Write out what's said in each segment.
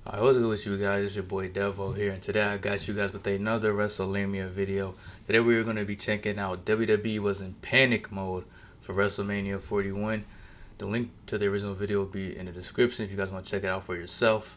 Alright, what's good with you guys? It's your boy DEVO here, and today I got you guys with another WrestleMania video. Today we are going to be checking out WWE was in panic mode for WrestleMania 41. The link to the original video will be in the description if you guys want to check it out for yourself.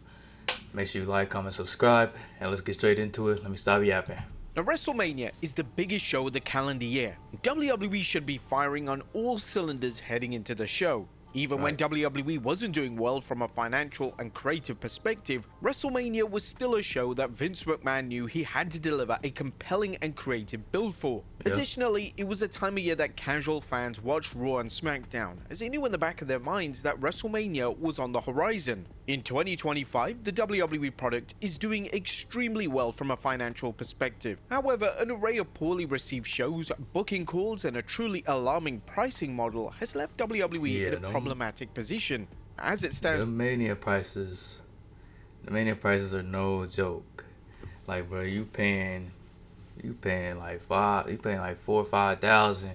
Make sure you like, comment, subscribe, and let's get straight into it. Let me stop yapping. Now, WrestleMania is the biggest show of the calendar year. WWE should be firing on all cylinders heading into the show. Even when WWE wasn't doing well from a financial and creative perspective, WrestleMania was still a show that Vince McMahon knew he had to deliver a compelling and creative build for. Additionally, it was a time of year that casual fans watched Raw and SmackDown, as they knew in the back of their minds that WrestleMania was on the horizon. In 2025, the WWE product is doing extremely well from a financial perspective. However, an array of poorly received shows, booking calls, and a truly alarming pricing model has left WWE in a problematic position. As it stands, the Mania prices are no joke. Like, bro, you paying like 4 or 5,000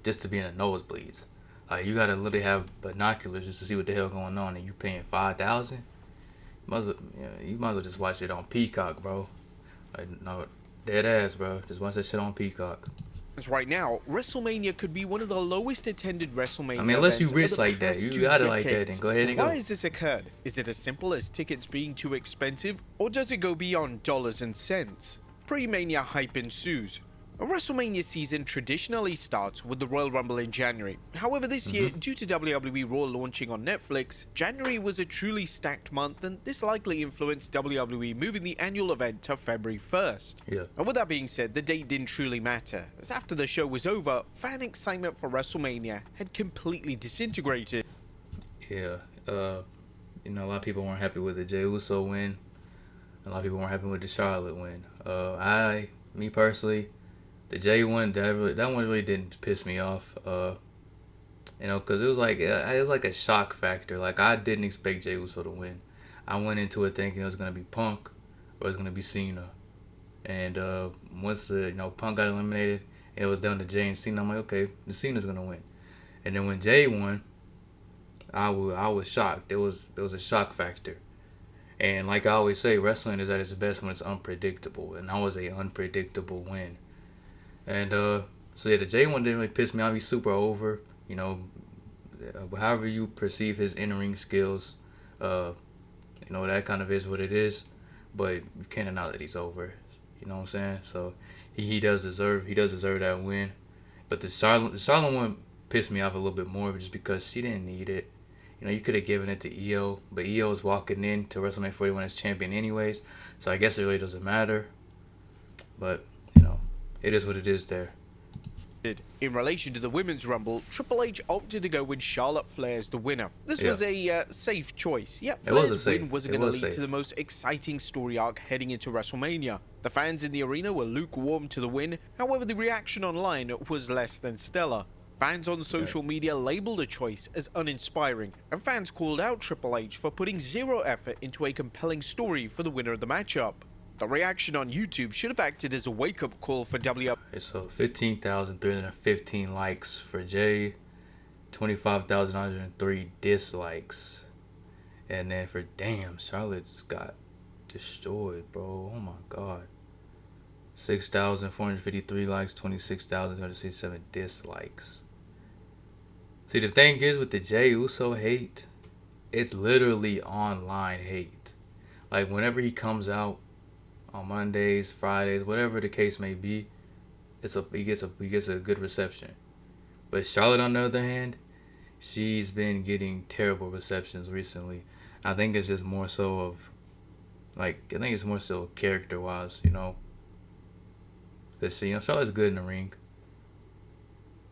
just to be in the nosebleeds. Like, you gotta literally have binoculars just to see what the hell going on, and you paying 5,000. You might as well just watch it on Peacock, bro. Like, no, dead ass, bro. Just watch that shit on Peacock. Right now, WrestleMania could be one of the lowest attended WrestleMania. I mean, unless you rich like that, you got it like that, then go ahead and go. Why has this occurred? Is it as simple as tickets being too expensive, or does it go beyond dollars and cents? Pre-Mania hype ensues. A WrestleMania season traditionally starts with the Royal Rumble in January. However, this year, due to WWE Raw launching on Netflix, January was a truly stacked month, and this likely influenced WWE moving the annual event to February 1st. And with that being said, the date didn't truly matter, as after the show was over, fan excitement for WrestleMania had completely disintegrated. You know, a lot of people weren't happy with the Jey Uso win. A lot of people weren't happy with the Charlotte win. Me personally, the Jey one, that one really didn't piss me off. You know, because it was like a shock factor. Like, I didn't expect Jey Uso to win. I went into it thinking it was gonna be Punk or it was gonna be Cena. And once Punk got eliminated, it was down to Jey and Cena. I'm like, okay, the Cena's gonna win. And then when Jey won, I was shocked. It was a shock factor. And like I always say, wrestling is at its best when it's unpredictable, and that was a unpredictable win. And so yeah, the Jey one didn't really piss me off. He's super over, you know. However you perceive his in-ring skills, you know, that kind of is what it is. But you can't deny that he's over. You know what I'm saying? So he does deserve that win. But the Charlotte one pissed me off a little bit more, just because she didn't need it. You know, you could have given it to Io, but Io's walking into WrestleMania 41 as champion anyways, so I guess it really doesn't matter. But, you know, it is what it is there. In relation to the Women's Rumble, Triple H opted to go with Charlotte Flair as the winner. This was a safe choice. Yet Flair's win wasn't going to lead to the most exciting story arc heading into WrestleMania. The fans in the arena were lukewarm to the win, however the reaction online was less than stellar. Fans on social media labeled the choice as uninspiring, and fans called out Triple H for putting zero effort into a compelling story for the winner of the matchup. The reaction on YouTube should have acted as a wake-up call for WWE. So 15,315 likes for Jey, 25,103 dislikes, and then for Charlotte's got destroyed, bro. Oh my God. 6,453 likes, 26,267 dislikes. See, the thing is with the Jey Uso hate, it's literally online hate. Like, whenever he comes out on Mondays, Fridays, whatever the case may be, he gets a good reception. But Charlotte, on the other hand, she's been getting terrible receptions recently. I think it's just more so of, like, character-wise, you know. Because, you know, Charlotte's good in the ring.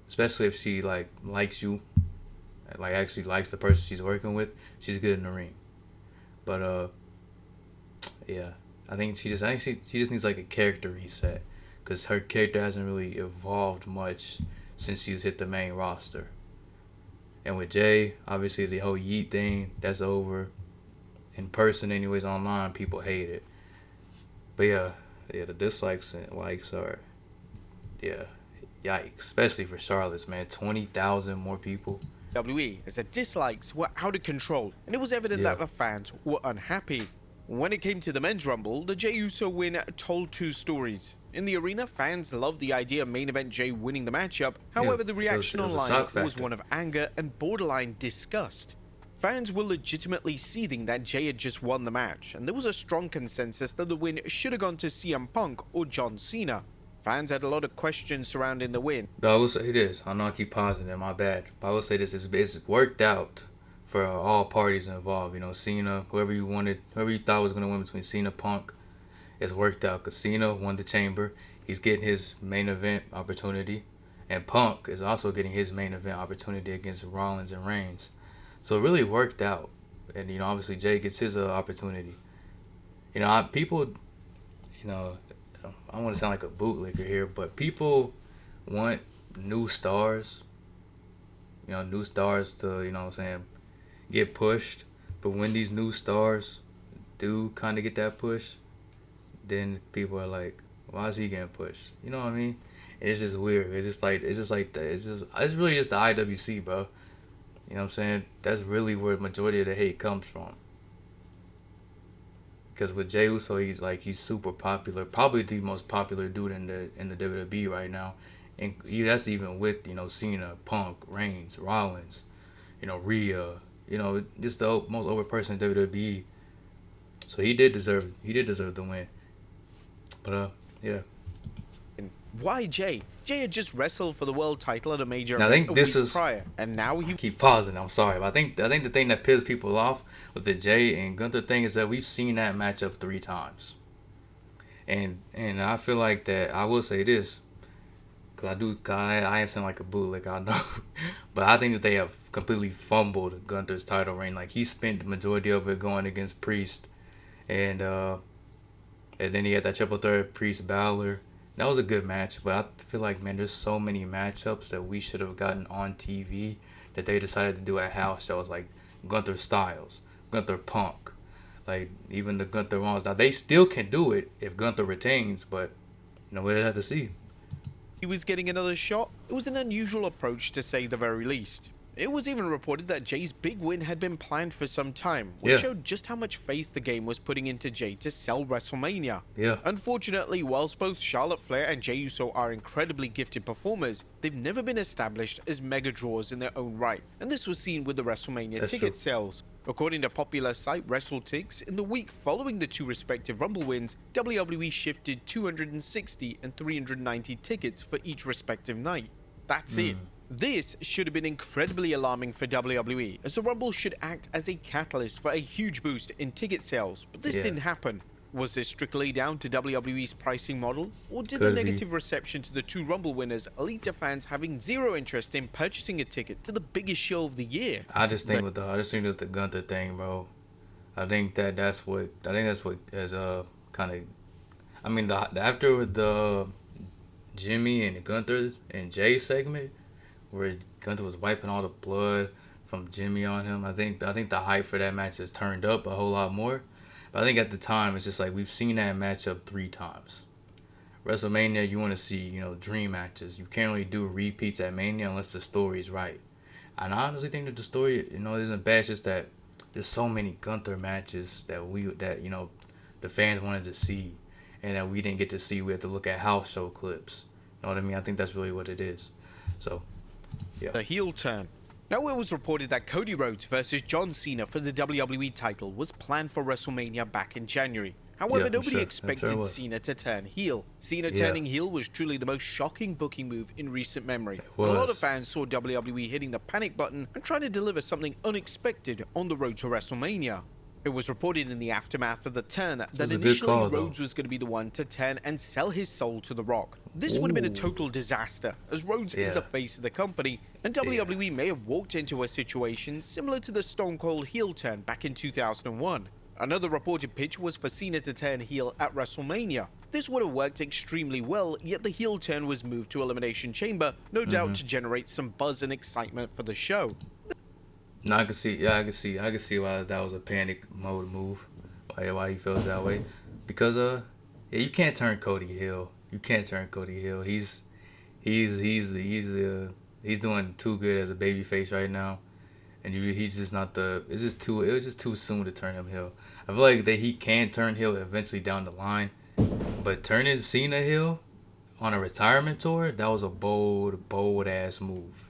Especially if she, like, likes you. Like, actually likes the person she's working with. She's good in the ring. But, yeah. I think she just needs, like, a character reset. Because her character hasn't really evolved much since she's hit the main roster. And with Jey, obviously the whole yeet thing, that's over. In person anyways, online, people hate it. But, yeah, the dislikes and likes are, yikes. Especially for Charlotte's, man. 20,000 more people. WWE, as the dislikes were out of control, and it was evident that the fans were unhappy. When it came to the men's rumble, the Jey Uso win told two stories. In the arena, fans loved the idea of main event Jey winning the matchup. However, the reaction it was a online shock was factor. one of anger and borderline disgust. Fans were legitimately seething that Jey had just won the match, and there was a strong consensus that the win should have gone to CM Punk or John Cena. Fans had a lot of questions surrounding the win. But I will say this. I know I keep pausing it. My bad. But I will say this. It's worked out for all parties involved. You know, Cena, whoever you thought was going to win between Cena, Punk, it's worked out. Because Cena won the Chamber. He's getting his main event opportunity. And Punk is also getting his main event opportunity against Rollins and Reigns. So it really worked out. And, you know, obviously Jey gets his opportunity. You know, people, you know, I don't want to sound like a bootlicker here, but people want new stars, you know, new stars to, you know what I'm saying, get pushed. But when these new stars do kind of get that push, then people are like, why is he getting pushed? You know what I mean? It's just weird. It's really just the IWC, bro. You know what I'm saying? That's really where the majority of the hate comes from. Because with Jey Uso, he's super popular, probably the most popular dude in the WWE right now, and that's even with, you know, Cena, Punk, Reigns, Rollins, you know, Rhea, you know, just the most over person in WWE. So he did deserve the win. But yeah. Why Jey? Jey had just wrestled for the world title at a major Now, I think event this a week is prior, and now he keep pausing. I'm sorry, but I think the thing that pisses people off with the Jey and Gunther thing is that we've seen that matchup 3 times, and I feel like that. I will say this, cause I am sounding like a bootlick, I know, but I think that they have completely fumbled Gunther's title reign. Like, he spent the majority of it going against Priest, and then he had that triple threat Priest Balor. That was a good match, but I feel like, man, there's so many matchups that we should have gotten on TV that they decided to do at house shows, like Gunther Styles, Gunther Punk, like even the Gunther Rollins. Now, they still can do it if Gunther retains, but, you know, we'll have to see. He was getting another shot. It was an unusual approach, to say the very least. It was even reported that Jey's big win had been planned for some time, which showed just how much faith the game was putting into Jey to sell WrestleMania. Yeah. Unfortunately, whilst both Charlotte Flair and Jey Uso are incredibly gifted performers, they've never been established as mega draws in their own right, and this was seen with the WrestleMania ticket sales. According to popular site WrestleTix, in the week following the 2 respective Rumble wins, WWE shifted 260 and 390 tickets for each respective night. That's it. This should have been incredibly alarming for WWE, as the Rumble should act as a catalyst for a huge boost in ticket sales, but this didn't happen. Was this strictly down to WWE's pricing model, or did the negative reception to the 2 Rumble winners lead to fans having zero interest in purchasing a ticket to the biggest show of the year? I just think with the Gunther thing, bro. I think that's what is kind of. I mean, after the Jimmy and Gunther and Jey segment, where Gunther was wiping all the blood from Jimmy on him, I think the hype for that match has turned up a whole lot more. But I think at the time, it's just like we've seen that matchup 3 times. WrestleMania, you want to see, you know, dream matches. You can't really do repeats at Mania unless the story's right. And I honestly think that the story, you know, isn't bad. It's just that there's so many Gunther matches that you know, the fans wanted to see, and that we didn't get to see. We had to look at house show clips. You know what I mean? I think that's really what it is. So, yeah. The heel turn. Now, it was reported that Cody Rhodes versus John Cena for the WWE title was planned for WrestleMania back in January. However, nobody expected Cena to turn heel. Cena turning heel was truly the most shocking booking move in recent memory. A lot of fans saw WWE hitting the panic button and trying to deliver something unexpected on the road to WrestleMania. It was reported in the aftermath of the turn that initially Rhodes was going to be the one to turn and sell his soul to The Rock. This would have been a total disaster, as Rhodes is the face of the company, and WWE may have walked into a situation similar to the Stone Cold heel turn back in 2001. Another reported pitch was for Cena to turn heel at WrestleMania. This would have worked extremely well, yet the heel turn was moved to Elimination Chamber, no doubt to generate some buzz and excitement for the show. No, I can see why that was a panic mode move. Why he felt that way, because you can't turn Cody heel. You can't turn Cody heel. He's doing too good as a babyface right now, and he's just not the. It was just too soon to turn him heel. I feel like that he can turn heel eventually down the line, but turning Cena heel on a retirement tour, that was a bold ass move.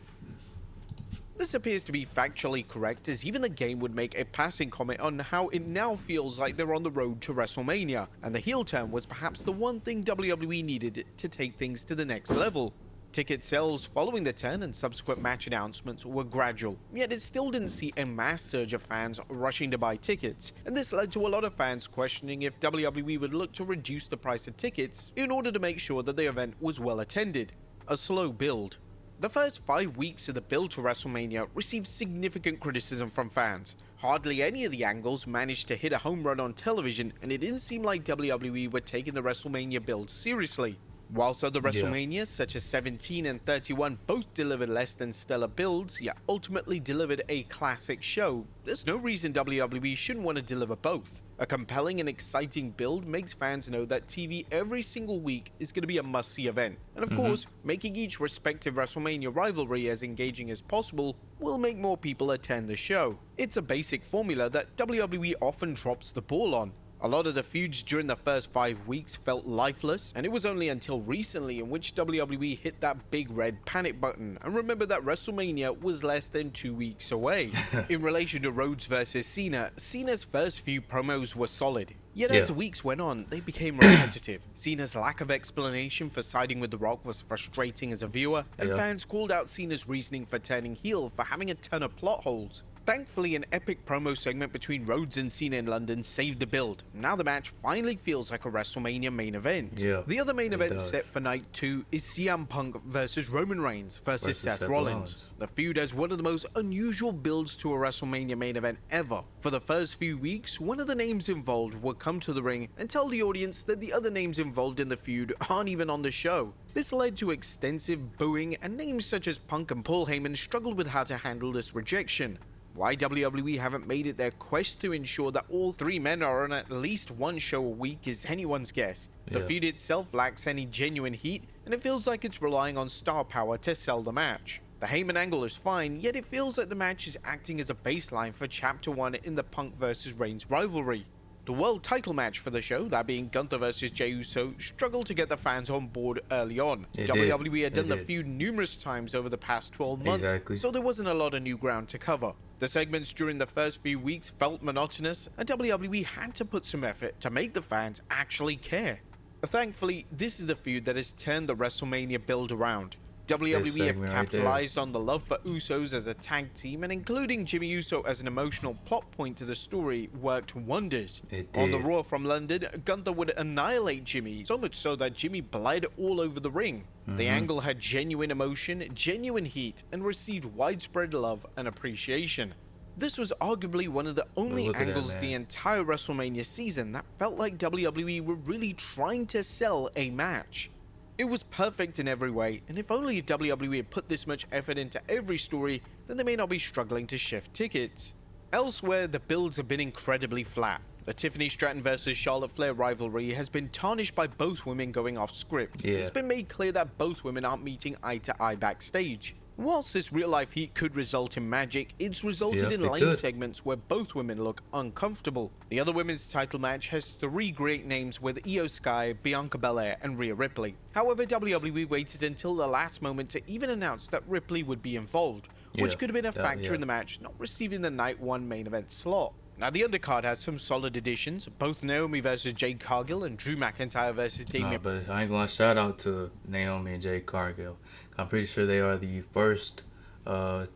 This appears to be factually correct, as even the game would make a passing comment on how it now feels like they're on the road to WrestleMania, and the heel turn was perhaps the one thing WWE needed to take things to the next level. Ticket sales following the turn and subsequent match announcements were gradual, yet it still didn't see a mass surge of fans rushing to buy tickets, and this led to a lot of fans questioning if WWE would look to reduce the price of tickets in order to make sure that the event was well attended. A slow build. The first 5 weeks of the build to WrestleMania received significant criticism from fans. Hardly any of the angles managed to hit a home run on television, and it didn't seem like WWE were taking the WrestleMania build seriously. Whilst other WrestleManias, such as 17 and 31, both delivered less than stellar builds, yet ultimately delivered a classic show, there's no reason WWE shouldn't want to deliver both. A compelling and exciting build makes fans know that TV every single week is going to be a must-see event. And of course, making each respective WrestleMania rivalry as engaging as possible will make more people attend the show. It's a basic formula that WWE often drops the ball on. A lot of the feuds during the first 5 weeks felt lifeless, and it was only until recently in which WWE hit that big red panic button and remembered that WrestleMania was less than 2 weeks away. In relation to Rhodes vs Cena, Cena's first few promos were solid. Yet as weeks went on, they became repetitive. Cena's lack of explanation for siding with The Rock was frustrating as a viewer, and fans called out Cena's reasoning for turning heel for having a ton of plot holes. Thankfully, an epic promo segment between Rhodes and Cena in London saved the build. Now the match finally feels like a WrestleMania main event. The other main event set for night 2 is CM Punk versus Roman Reigns versus Seth Rollins. The feud has one of the most unusual builds to a WrestleMania main event ever. For the first few weeks, one of the names involved would come to the ring and tell the audience that the other names involved in the feud aren't even on the show. This led to extensive booing, and names such as Punk and Paul Heyman struggled with how to handle this rejection. Why WWE haven't made it their quest to ensure that all three men are on at least one show a week is anyone's guess. The feud itself lacks any genuine heat, and it feels like it's relying on star power to sell the match. The Heyman angle is fine, yet it feels like the match is acting as a baseline for Chapter 1 in the Punk vs Reigns rivalry. The world title match for the show, that being Gunther vs Jey Uso, struggled to get the fans on board early on. WWE had done the feud numerous times over the past 12 months, so there wasn't a lot of new ground to cover. The segments during the first few weeks felt monotonous, and WWE had to put some effort to make the fans actually care. Thankfully, this is the feud that has turned the WrestleMania build around. WWE have capitalized on the love for Usos as a tag team, and including Jimmy Uso as an emotional plot point to the story worked wonders. On the Raw from London, Gunther would annihilate Jimmy, so much so that Jimmy bled all over the ring. The angle had genuine emotion, genuine heat, and received widespread love and appreciation. This was arguably one of the only angles the entire WrestleMania season that felt like WWE were really trying to sell a match. It was perfect in every way, and if only WWE had put this much effort into every story, then they may not be struggling to shift tickets. Elsewhere, the builds have been incredibly flat. The Tiffany Stratton vs Charlotte Flair rivalry has been tarnished by both women going off script. It's been made clear that both women aren't meeting eye to eye backstage. Whilst this real-life heat could result in magic, it's resulted in lame segments where both women look uncomfortable. The other women's title match has 3 great names with Io Sky, Bianca Belair, and Rhea Ripley. However, WWE waited until the last moment to even announce that Ripley would be involved, which could have been a factor in the match not receiving the Night 1 main event slot. Now, the undercard has some solid additions, both Naomi vs Jade Cargill and Drew McIntyre vs Damian. But I ain't gonna shout out to Naomi and Jade Cargill. I'm pretty sure they are the first 2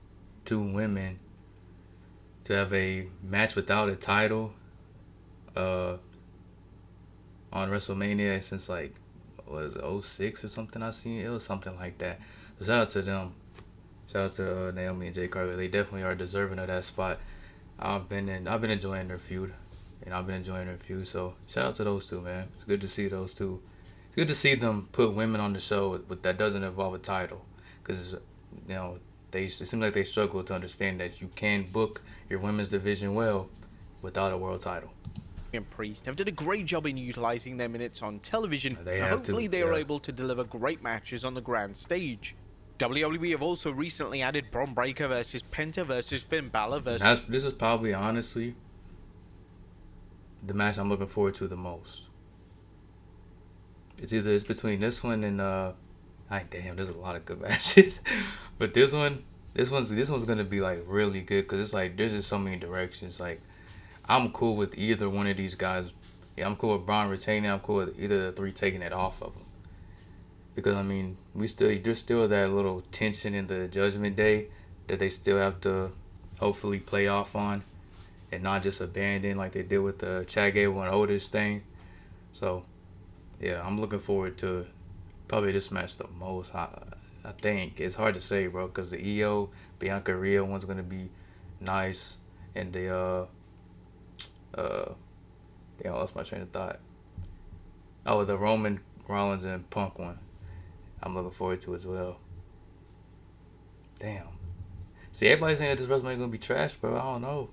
women to have a match without a title on WrestleMania since like, what is it, 06 or something I seen? It was something like that. So shout out to them. Shout out to Naomi and Jade Cargill. They definitely are deserving of that spot. I've been enjoying their feud, and I've been enjoying their feud. So shout out to those 2, man. It's good to see those 2. It's good to see them put women on the show, but that doesn't involve a title, because it seems like they struggle to understand that you can book your women's division well without a world title. And Priest have done a great job in utilizing their minutes on television, and have hopefully they are able to deliver great matches on the grand stage. WWE have also recently added Bron Breakker versus Penta versus Finn Balor versus... This is probably, honestly, the match I'm looking forward to the most. It's between this one and damn, there's a lot of good matches, but this one's gonna be like really good because it's like there's just so many directions. Like I'm cool with either one of these guys. Yeah, I'm cool with Braun retaining. I'm cool with either of the three taking it off of him. Because I mean, there's still that little tension in the Judgment Day that they still have to hopefully play off on, and not just abandon like they did with the Chad Gable and Otis thing. So, yeah, I'm looking forward to probably this match the most. I think it's hard to say, bro, because the EO Bianca Rhea one's gonna be nice, and the damn, I lost my train of thought. Oh, the Roman Rollins and Punk one. I'm looking forward to as well. Damn. See, everybody's saying that this WrestleMania gonna be trash, bro. I don't know.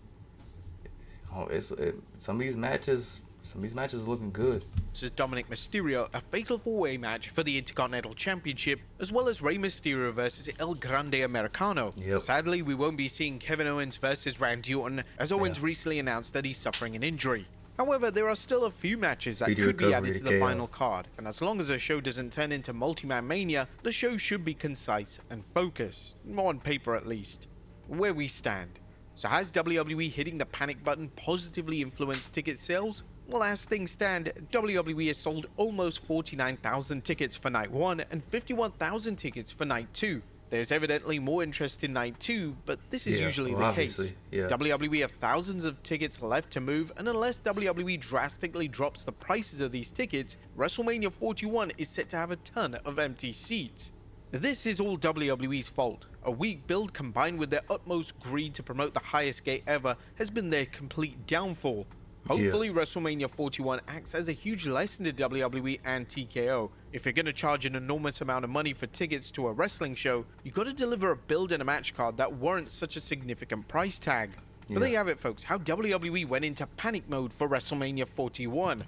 Some of these matches are looking good. This is Dominic Mysterio, a fatal four-way match for the Intercontinental Championship, as well as Rey Mysterio versus El Grande Americano. Yep. Sadly, we won't be seeing Kevin Owens versus Randy Orton, as Owens recently announced that he's suffering an injury. However, there are still a few matches that could be added to the final card, and as long as the show doesn't turn into multi-man mania, the show should be concise and focused, on paper at least. Where we stand. So has WWE hitting the panic button positively influenced ticket sales? Well, as things stand, WWE has sold almost 49,000 tickets for Night 1 and 51,000 tickets for Night 2. There's evidently more interest in Night 2, but this is usually the case. Yeah. WWE have thousands of tickets left to move, and unless WWE drastically drops the prices of these tickets, WrestleMania 41 is set to have a ton of empty seats. This is all WWE's fault. A weak build combined with their utmost greed to promote the highest gate ever has been their complete downfall. Hopefully WrestleMania 41 acts as a huge lesson to WWE and TKO. If you're going to charge an enormous amount of money for tickets to a wrestling show, you got to deliver a build and a match card that warrants such a significant price tag. But there you have it, folks, how WWE went into panic mode for WrestleMania 41.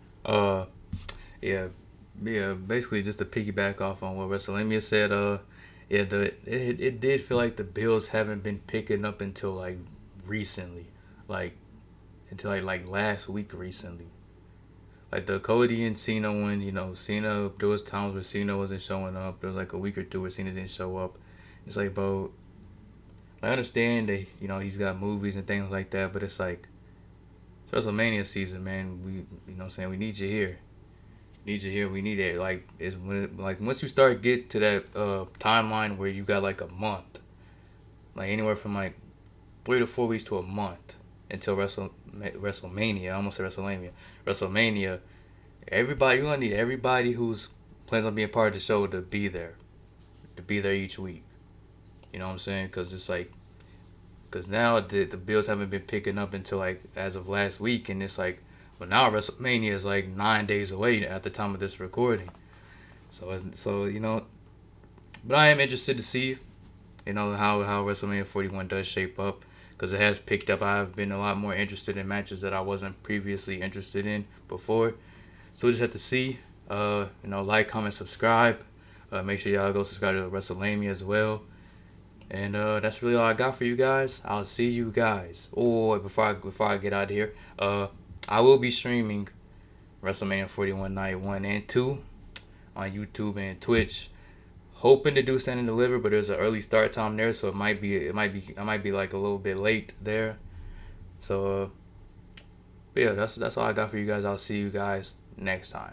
Basically just to piggyback off on what WrestleMania said, it did feel like the bills haven't been picking up until like recently, until last week recently. Like the Cody and Cena one, Cena, there was times where Cena wasn't showing up. There was like a week or two where Cena didn't show up. It's like, bro, I understand that, he's got movies and things like that, but it's like, it's WrestleMania season, man. We need you here. We need it. Once you start get to that timeline where you got like a month, like anywhere from like 3 to 4 weeks to a month until WrestleMania. I almost said WrestleMania. WrestleMania. You're gonna need everybody who's plans on being part of the show to be there each week. You know what I'm saying? Because now the bills haven't been picking up until like as of last week, and it's like. But now WrestleMania is like 9 days away at the time of this recording. So but I am interested to see, how WrestleMania 41 does shape up, because it has picked up. I've been a lot more interested in matches that I wasn't previously interested in before. So we just have to see. Like, comment, subscribe. Make sure y'all go subscribe to WrestleMania as well. And that's really all I got for you guys. I'll see you guys. Before I get out of here, I will be streaming WrestleMania 41 Night 1 and 2 on YouTube and Twitch. Hoping to do Stand and Deliver, but there's an early start time there, so I might be like a little bit late there. So that's all I got for you guys. I'll see you guys next time.